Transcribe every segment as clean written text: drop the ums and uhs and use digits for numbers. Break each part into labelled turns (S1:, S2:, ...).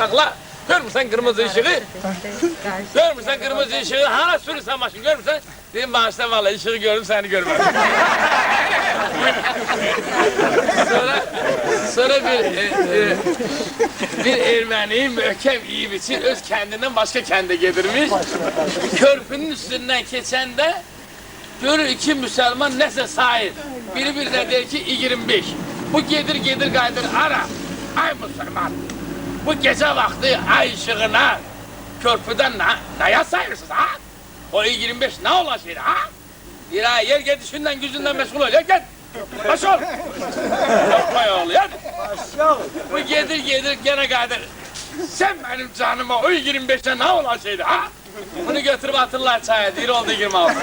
S1: sakla. Görmürsən qırmızı ışığı? Görmürsən qırmızı ışığı? Hara sürürsən maşın, görmürsən? Deyim, bağışla vallahi ışığı gördüm, səni görmədim. Sonra bir erməni möhkəm yiyib için öz kendinden başka kende gedirmiş. Körpünün üstünden keçende görür iki Müslüman nəsə sayır. Biri bir de der ki 25. Bu gedir qaydır ara. Ay Müslüman. Bu gece vakti ay ışığına körpüden naya sayırsınız ha? O 25 ne olan şeydi ha? Bir ay yer git işinden gücünden meşgul ol. Gel. Baş ol. Yapma ya oğlu hadi. Bu gedir gene qaydır. Sen benim canıma o 25'te ne olan şeydi ha? Bunu götürüp atırlar çaya. Diri oldu 26.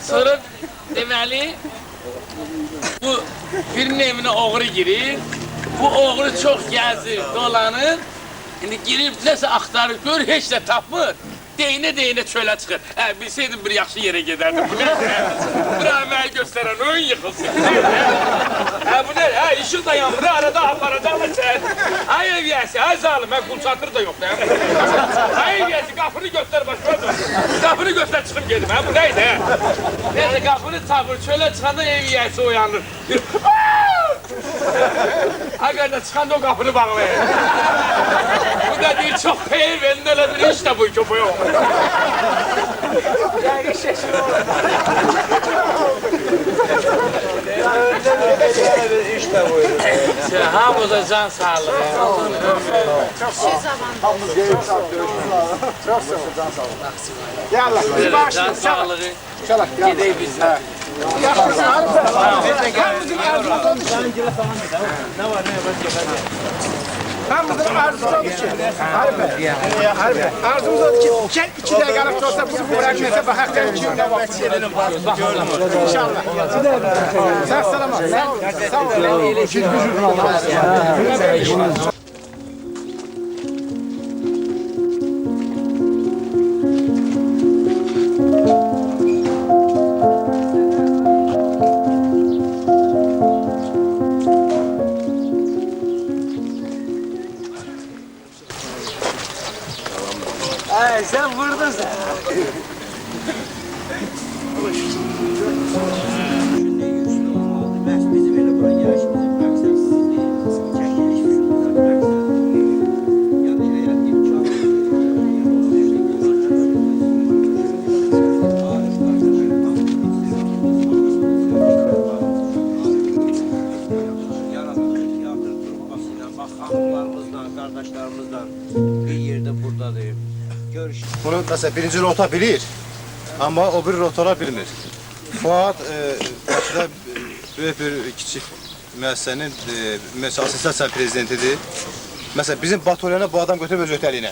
S1: Sonra demeli bu birinin evine oğru girir. Bu oğru çok gezir, dolanır. Şimdi girip nəsə axtarır, gör heç də tapmır. Deyinə çölə çıxır. Bilseydim bir yaxşı yere giderdim. Bu ne? Bir əməl gösteren oyun yıkılsın. Bu ne? İşin da yanmır, arada aparacağım sen. Ay eviyesi, ay zalim, kul çatır da yok. Ay eviyesi, kapını göster başına. Kapını göster çıkıp geldim. Bu neydi? Neyse kapını tapır, çölə çıxanda eviyesi uyanır. Hakikaten çıkanda o kapını bağlayın. Bu da değil çok peyir verin öyle bir iş de bu köpeği olmuş. Yani şaşırıyor.
S2: İş de bu.
S1: Hamıza can sağlığı.
S2: Çok sağ ol. Çok sağ ol. Can sağlığı. Yallah. Biz başlayalım.
S1: Can sağlığı.
S2: Çalak.
S1: Gideyiz biz.
S2: Yaxşısın, hamımızın arzusu odur ki, arzumuz odur ki, gel 2 dəqiqəlik olsa bu rəqməsə baxaq gəlin ki, nə vaxt gelelim. İnşallah. Sağ salamat. Sağ olun.
S1: Sen vurdun sen.
S3: Kardeşlerimizden bir yerde buradadır.
S4: Bunu mesela birinci rota bilir ama o bir rotalar bilmir. Fuat Bakıda böyük bir kiçik müəssisənin asosiasiya prezidentidir. Mesela bizim batalyona bu adam götürüb öz ötəliyinə.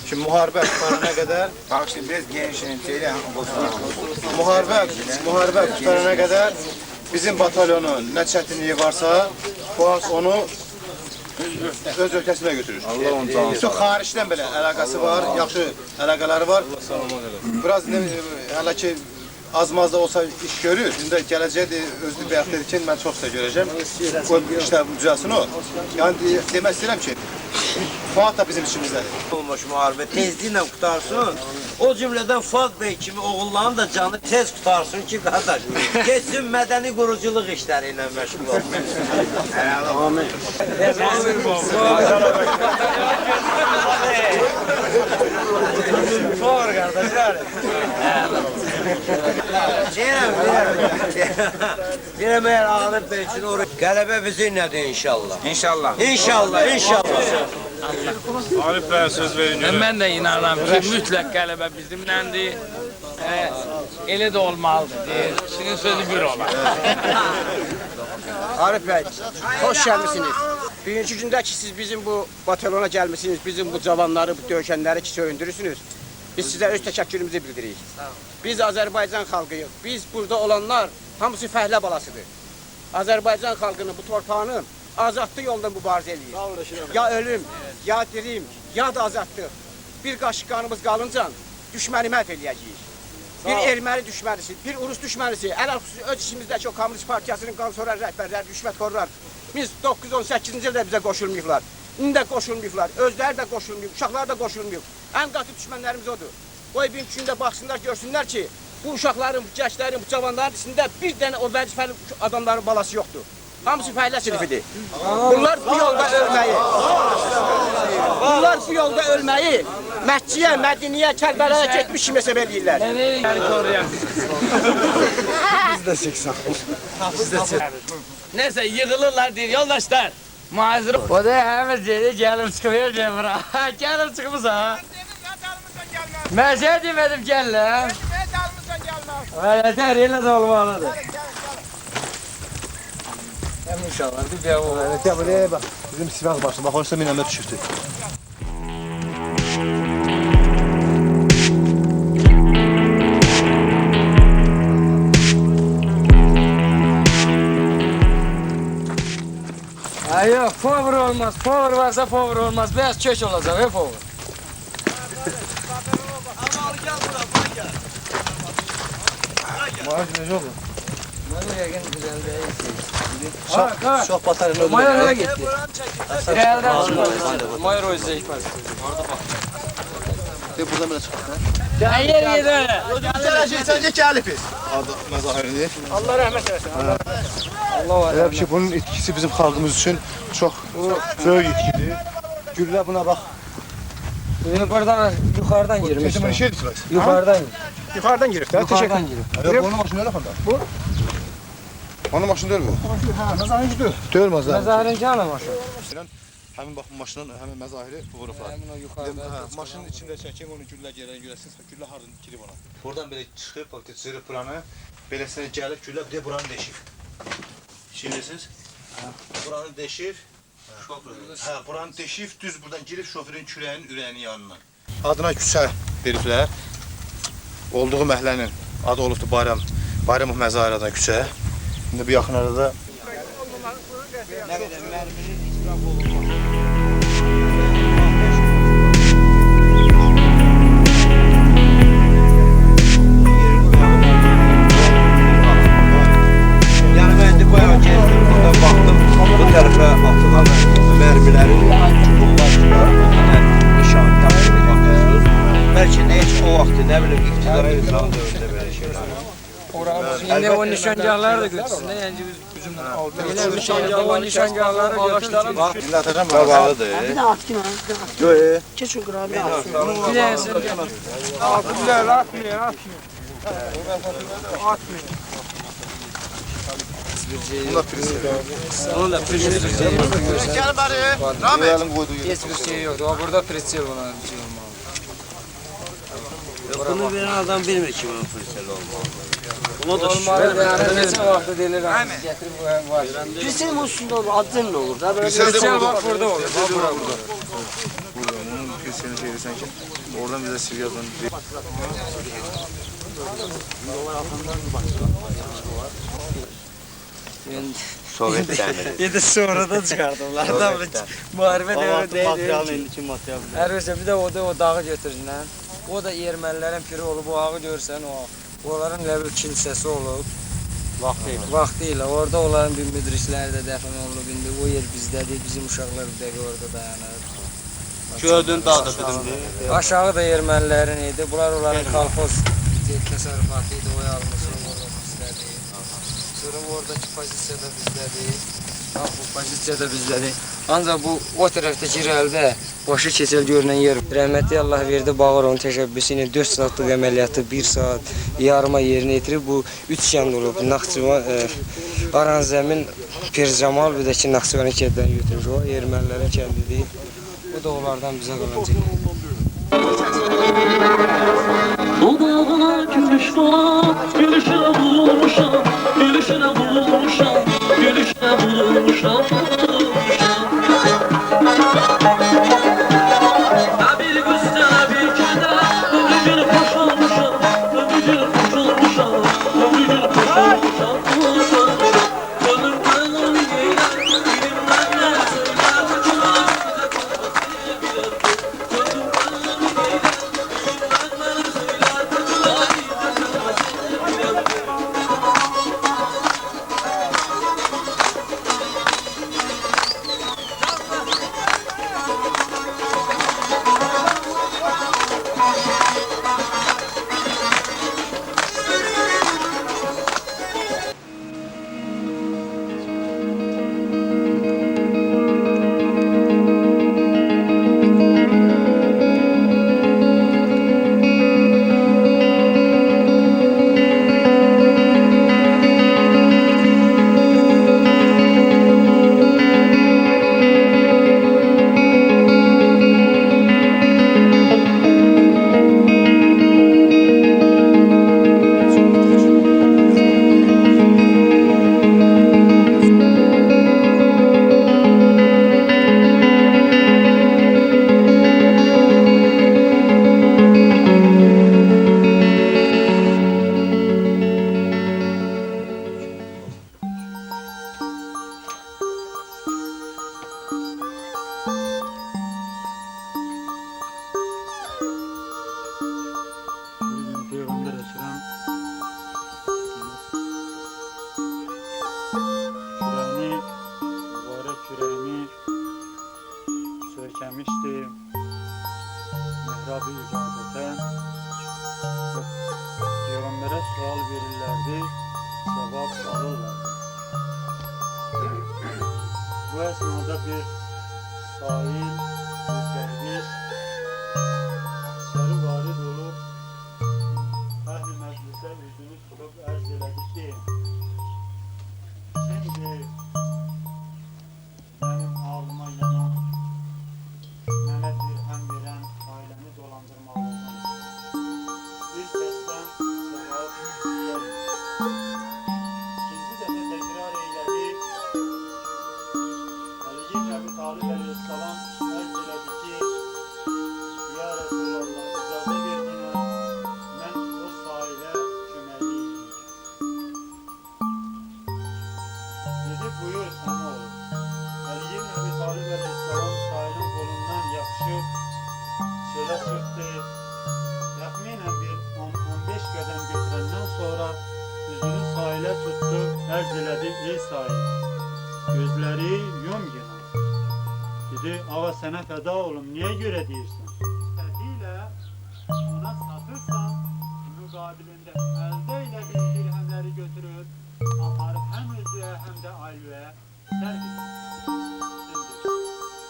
S4: Şimdi müharibə tutarana kadar
S2: Bak şimdi biraz gençlerin şeyle
S4: müharibə tutarana kadar bizim batalyonun nə çətinliyi varsa Fuat onu öz ölkəsinə götürür. Bütün xaricdən belə əlaqəsi var, yaxşı əlaqələri var. Biraz hələ ki az-maz da olsa iş görür. İndi gələcəkdə özünü bəyan edir ki, mən çox da görəcəm. O işlər düzəlsin o. Yəni demək istəyirəm ki, Fuat da bizim içimizdədir.
S3: Olmuş müharibə tezliklə qutarsın. O cümlədən Fuat Bey kimi oğulların da canı tez qutarsın ki, qardaş, geçsin mədəni quruculuq işləri ilə məşğul olsun.
S2: Amin.
S3: Doğru qardaşlar. Deyirəm, əgər Arif Bey üçün qələbə bizimlədir inşallah.
S2: İnşallah.
S3: İnşallah, inşallah.
S5: Arif Bey'e söz verin göre.
S1: Ben de inanıram ki mütləq qələbə bizimləndir. Elə də olmalıdır. Sizin sözü bir olar.
S2: Arif Bey, hoş gelmişsiniz. Birinci gündə ki siz bizim bu batalyona gelmişsiniz, bizim bu cavanları, bu döyüşənləri ki söndürürsünüz. Biz sizə öz təşəkkürümüzü bildiririk. Biz Azərbaycan xalqıyıq. Biz burada olanlar hamısı fəhlə balasıdır. Azərbaycan xalqının bu torpağının azadlıq yolunda mübarizə edir. Ya ölüm, ya dirim, ya da azadlıq. bir qaşıq qanımız qalınca düşməni məhv eləyəcəyik. Bir erməni düşmənisi, bir urus düşmənisi, ələlxüsus öz işimizdəki o Komünist Partiyasının qansorar rəhbərləri, rüşvətxorlar. Biz 918-ci ildə bizə qoşulmayıblar. İndi də qoşulmayıblar, özləri də qoşulmayıb, uşaqlar da qoşulmayıb. Ən qatı düşmənlərimiz odur. Qoy bir gündə baxsınlar, görsünlər ki, bu uşaqların, bu gənclərin, bu cavanların içində bir dənə o vəzifəli adamların balası yoxdur. Hamısı fəhlə sinifidir. Bunlar bu yolda ölməyi, Məkkiyə, Mədiniyə, Kərbəlaya getmiş kimi hesab edirlər.
S1: Neyse yığılırlar deyir yoldaşlar. Mazur. O da hemen dedi gelim çıkıyor cemra. Gelim çıkmış ha. Ben şey demedim gel lan. Öyle der yine de olmalıdır. İnşallah bir devam olur.
S4: Ya buraya bak. Bizim Sivas başlı. Bak orası minamет düşürdü.
S1: Ay yok power olmaz. Power varsa power olmaz. Biraz çöş olacak hep power.
S4: Maaş ne oldu?
S1: Nereye gel güzel bir
S4: Çok batarın
S1: Mayor nereye gitti? Realden çıkmadı. Mayor o yüzden gitmez.
S4: De buradan böyle çıkar.
S1: Ya yer öyle.
S4: Sence gelip biz. Adı mezahirini.
S1: Allah rahmet eylesin. Allah var.
S4: Elə bir şey, bunun etkisi bizim xalqımız üçün çox böyük etkidir. Güllə buna bax.
S1: Yukarıdan girmiş.
S4: Kesin bunu şey düşürək.
S1: Yukarıdan.
S2: Yuxarıdan girib də,
S1: Yukarıdan girip.
S4: Onun maşını öyle fanda. Bu? Onun maşını deyil mi?
S2: Ha, məzahir deyil.
S4: Deyil məzahir.
S1: Mezahirin canı maşın.
S4: Həmin bax bu maşının həmin məzahiri vurublar.
S1: Hemen o yukarıda.
S4: Maşının içində çəkin, onu güllə gələn görəsiniz. Güllə hardan girib ona. Buradan belə çıxıb, bax çırıb buranı. Beləsinə gəlib güllə bir də buranı deşib. Şirirsiniz? Buranı deşib. Hə, buranı deşib, düz buradan girib şoferin kürəyinin ürəyinin yanına. Adına küçə veriblər. Olduğu məhəllənin adı olubdu Bayramov məzarədən küçə. İndi bu yaxın arada
S2: Nə qədər mərminin israf olunması.
S3: Yəni mən indi bayağı gəldim, buradan baxdım, bu tərəfə atılan mərmilərin nişan tapılıb baxıyorsunuz. Bəlkə də heç o vaxtı, nə bilim, iqtidar nizam dövründə belə şeylər.
S1: Yine o nişangahları da götürsün. Yani bizim o nişangahları götürsün.
S3: Bax, indi atacam qabalıdır.
S6: Bir de atayım ha.
S3: Göy.
S6: Keçin kurabiye.
S1: Bir de sen atmıyor.
S4: bunlar prinsip.
S1: Onun da prinsip
S4: Gəl bari. Rami. Elin qoyduğu yer.
S1: hiçbir şey yoktu. O burada prinsip olan bir şey olmalı.
S3: Bunu veren adam bilmir kimin fırsatı olmalı. Buna da
S1: Olmalı yani geçen vakti delirir. Getirip var.
S6: Pirinçin üstünde olur, adın ne olur? Da böyle
S1: Prinsip bak burada olur. Bak burada.
S4: Burada onun prinsipini şey desen ki, oradan bize sil yazın.
S3: Sovyet dənir.
S1: Bir de sonradan çıkardılar. Muharebe devri değil. Her neyse bir de o dağı götürsünler. O da Ermənilərin piri olub, o ağı görsən o ağ. Onların Ləbil kilsəsi olub. Vaxtıyla. Orada onların bir müdrisləri də dəfn olub. İndi o yer bizdədir, bizim uşaqlar bir dəqiqə orada dayanır.
S3: Gördün dağda bizimdir.
S1: Aşağı da Ermənilərin idi. Bunlar onların kolxoz təsərrüfatı idi, oy almışı orada bizdədir. Sonra oradakı pozisiya da bizdədir. Bax bu pozisiya da bizdədir. Ancaq bu o tərəfdəki irəlidə başı keçəl görünən yer. Rəhmətli Allah verdi Bağırovun təşəbbüsü ilə 4 saatlıq əməliyyatı 1 saat yarıma yerinə yetirib. Bu 3 kənd olub. Naxçıvan, Aranzəmin, Pircamal bir də ki Naxçıvan kənddən götürmüş. O Ermənilərin kəndidir. Bu da onlardan bizə qalacaq.
S7: O dağlar gülüş dolar, gülüşüne bulmuşam, gülüşüne bulmuşam, gülüşüne bulmuşam, Ha bir güzel bir keder, ömrümün hoş olmuşam, ömrümün hoş olmuşam, ömrümün hoş olmuşam, gönlümden onu giyler, dilimden ne söyler, kulağım bize kalmasını bilir, gönlümden onu giyler.
S8: and içirəm. Kürəyini, mübarək kürəyini sökəmişdi mihrab-ı ibadətə. Peyğəmbərə sual verirlərdi, cavab alırlardı. Bu esnada bir sahil, bir derviş içeri varid olup əhl-i məclisə üzünü tutub ərz elədi ki, şimdi benim ağlıma yanan, mənə dirhəm verən ailəni dolandırmalı olmalı. Bir səsdən cevap gelmedi. İkinci dəfə təkrar eylədi. Ali ibn Əbi Talib əleyhissalam ərz elədi ki, ya Resulallah, icazə verdinə, mən o sahilə köməliyim. Dedi, buyur, ama olur. Ali ibn Əbi Talib əleyhissalam sahilin kolundan yapışıb çölə çıxdı. Təxminən bir 10-15 qədəm götürəndən sonra üzünü sahilə tutdu, ərz elədi, ey sahil, gözləri yum yina. Dedi, ağa sənə fəda olum, niyə görə deyirsən? İstədiyle ona satırsan, müqabilində əldə elədiyin dirhəmləri götürüb, aparıb həm özüyə, həm də ailüyə sərf edir.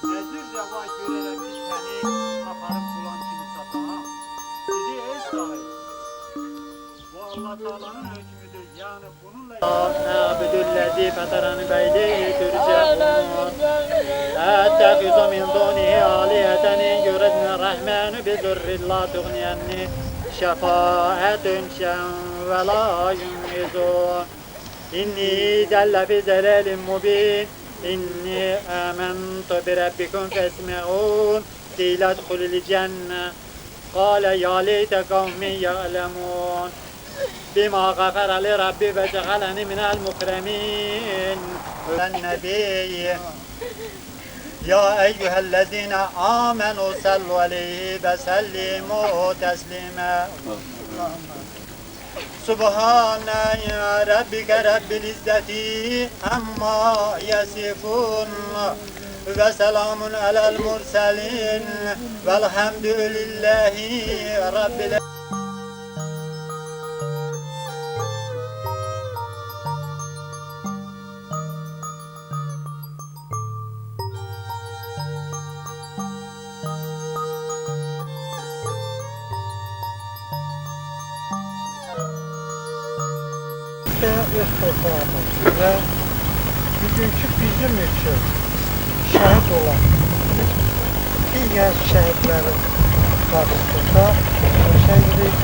S8: Nədir rəva görərək biz səni aparıb bulan kimi satana? Dedi, ey sahil, bu Allah Teala'nın hükmüdür, yani bununla Nâbüdüllezî feterani beyli türce'ûn Ettefizu min dûnihi âliyeten yuridne rahmânu bizurrin la tuğniyenni şefâetün şen ve la yunizûn İnni celle fi zelelin mubin İnni âmentu bi rabbikum fesme'ûn Qîle edhulil cenne Kâle ya leyte kavmi ya'lemûn بما غفر لي ربي وجعلني من المكرمين النبي يا أيها الذين آمنوا صلوا عليه وسلموا تسليما سبحان ربك رب العزة عما يصفون وسلام على المرسلين والحمد لله رب العالمين
S6: Öz torpağımız ve bugünkü bizim için şehit olan diğer şehitlerin karşısında şehitlik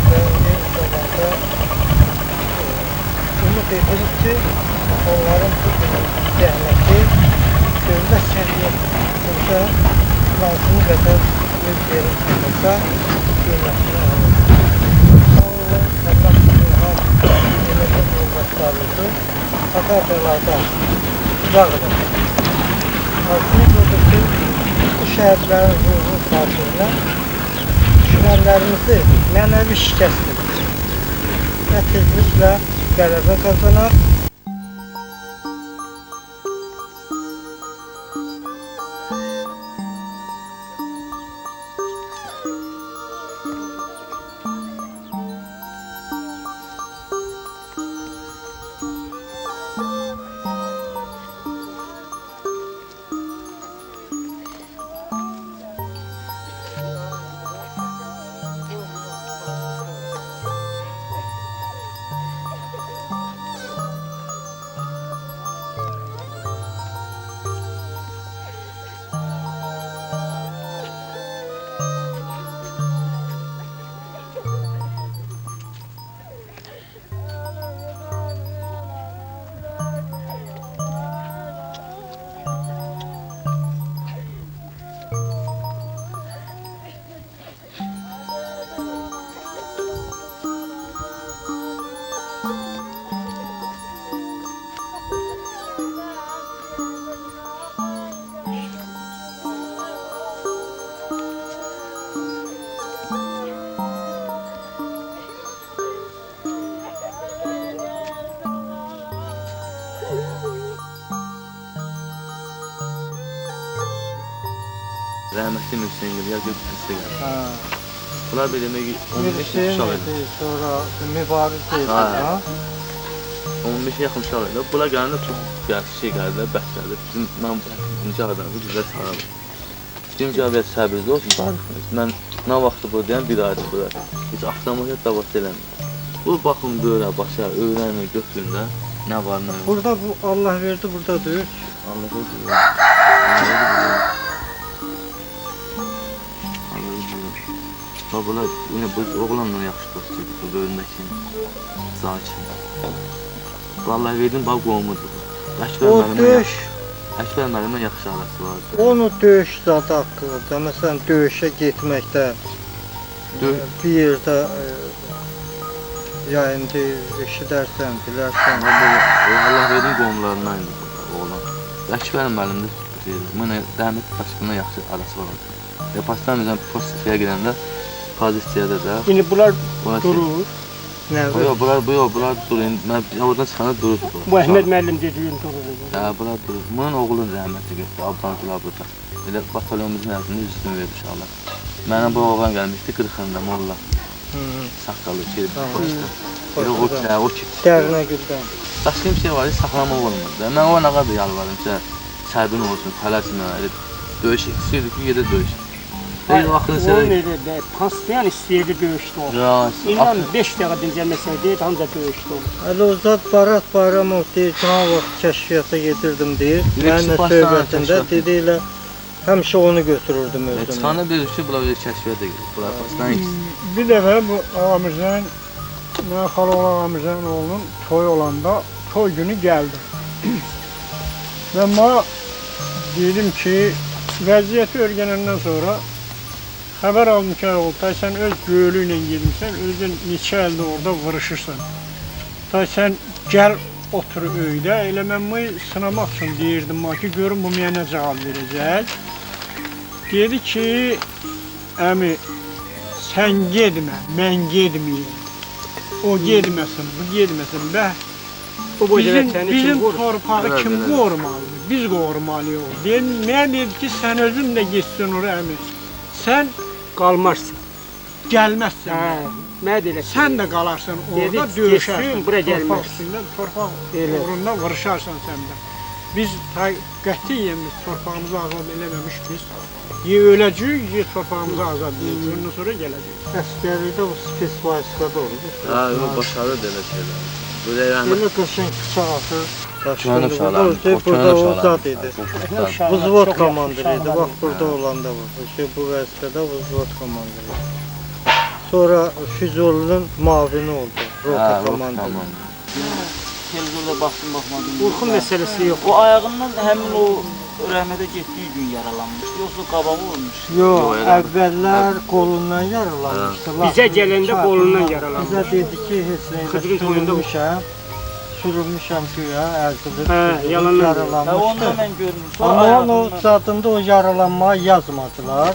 S6: ve insanlarda umut edilir ki onların bugünün cenneti gözde şeriyetinde lazım kadar bir yerin olmasa kıymetini alır. Yoldaşlarımızı hata-belada uzaq edin. Aslında buradaki bu şəhidlərin ruhu xatirinə düşmənlərimizi mənəvi şikəst edir və tezliklə qələbə qazanar.
S9: rəhmətli Hüseyn ya götür təsdiq edir.
S6: Ha.
S9: Bunlar bir demək 15
S6: Hüseyin
S9: uşaq
S6: idi,
S9: idi.
S6: sonra mübariz idi.
S9: Ha.
S6: Ha.
S9: 15 yaxın uşaq idi. Bunlar gələndə çox şey gəldilər, bəs gəldi. Bizim mən birinci adamı bizə çağırdım. Dedim ki, abi səbirli olsun, darıxmıyız. Mən nə vaxtı bu deyən bir aydır bura. Heç avtomobil davası eləmir. Bu baxın böyle başa, öyrənin, götürün də. Nə var, nə yox.
S6: Burada bu Allah verdi, burada döyür.
S9: Allah özü. Babalar, yine bu oğlanla yaxşı dostuydu, bu bölümdəki Zakin. Vallahi verdim, bax qoğumudur.
S6: O döyüş,
S9: Əkbər müəllimlə yaxşı arası vardı.
S6: onu döyüş zadı haqqında. Məsələn, döyüşə getməkdə bir yerdə ya indi eşidərsən, bilərsən.
S9: Allah verdim qoğumlarından idi oğlan. Əkbər müəllim də mənə rəhmət başqına yaxşı arası vardı. Pastan bizdən postiyaya gedəndə pozisiyada da.
S6: İndi bunlar
S9: Bunlar
S6: durur. Nə
S9: Yox, bunlar durur. Mən oradan çıxanda dururdu bu.
S6: Bu Əhməd müəllim dediyin durur.
S9: Hə, bunlar durur. Bunun oğlunun rəhməti getdi, Abdullah burada. Elə batalyonumuzun ərzində üstünü verdi uşaqlar. Mənə bu oğlan gəlmişdi, 40-ında molla. Saqqalı, şey, başda. Elə o ki.
S6: Dərinə güldən.
S9: Başqa bir şey var, saxlamaq olmaz. Mən o nağa da yalvardım ki, səbrin olsun, tələsmə. Elə döyüş istəyirdi ki, yerdə döyüş.
S6: Onun elə pastayan istəyirdi döyüşdə olur. İnan 5 dəqiqə dincəlməsəydi, ancaq döyüşdə olur. Hələ o zat Barat Bayramov deyir ki, nə vaxt kəşfiyyata gedirdim deyir. Mənlə söhbətində dedi elə həmişə onu götürürdüm özümlə.
S9: Çıxanda bir ki, bunlar bir kəşfiyyata gedir. Bunlar pastan ikisi.
S10: Bir dəfə bu ağamızın, mən xalaoğlu ağamızın oğlunun toy olanda, toy günü gəldi. Və mən dedim ki, vəziyyəti öyrənəndən sonra xəbər aldım ki, Oğultay, sən öz göğülü ilə gelmişsən, özün neçə əldə orada vırışırsan. Tay, sən gəl otur öydə, elə mən bunu sınamaq üçün deyirdim ki, görün bu mənə nə cavab verəcək. Dedi ki, əmi, sən gedmə, mən gedməyim. O gedməsin, bu gedməsin. Bizim torpağı kim qorumalıdır? Biz qorumalıyıq. Mənə dedi ki, sən özün də geçsin oraya əmi. Sən qalmarsın, gəlməzsən. Nə deyək? Sən də qalarsan orada, döyüşərsən. Torpaq üstündən, torpaq uğrunda vuruşarsan sən də. Biz qətiyyən torpağımızı azad eləməmiş biz. Ya öləcəyik, ya torpağımızı azad edəcəyik. Ondan sonra gələcəyik.
S6: Əskərlikdə o spes vayskada olur.
S9: Ha, o başarır elə şeylər. Böyle
S6: Elə qəşəng bıçaq atır.
S9: Çoğun uşaqlar.
S6: Burada o zat idi. Vızvot komandiri idi. Bax, burada olanda var. Bu vəzifədə vızvot komandiri idi. Sonra Füzulunun mavini oldu. Rota komandiri.
S11: Televizorda baxdım, baxmadım.
S6: Qorxu məsələsi yox.
S11: O ayağından da həmin o rəhmətə getdiyi gün yaralanmışdı, yoxsa qabağı olmuş?
S6: Yox, əvvəllər qolundan yaralanmışdı.
S10: Bizə gələndə qolundan yaralanmışdı.
S6: Bizə dedi ki, heç nəylə sürülmüşəm güya, ərzində yaralanmışdı.
S11: Onda mən görmüşüm.
S6: Amma onun zadında o yaralanmayı yazmadılar.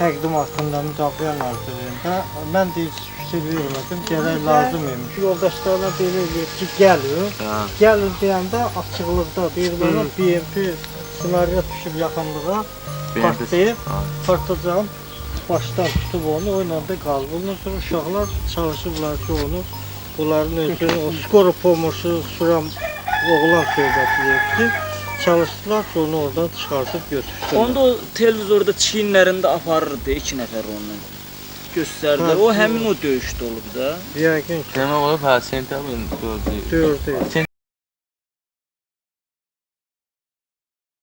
S6: Təqdim haqqında Müdafiə Nazirliyində. Mən də heç fikir vermədim, gərək lazım imiş. Yoldaşlarına belə eləyir ki, gəlin. Gəlin deyəndə açıqlıqda deyir mənə BMP ssenariya düşüb yaxınlığa partlayıb, partlayacağım. Başdan tutub onu, oyla da qalıb. Ondan sonra uşaqlar çalışıblar ki, onu bunların özünü, o skora pomosu süren oğlan söhbətləyib. Çalışdılar ki, onu oradan çıxartıp götürsünlər.
S11: Onda o televizorda çiyinlərində aparırdı 2 nəfər onunla. Göstərdilər. O həmin o döyüşdə olub da.
S6: Yəqin ki.
S9: Demək olub, hə, sentyabrın 4-ü.
S6: 4-ü.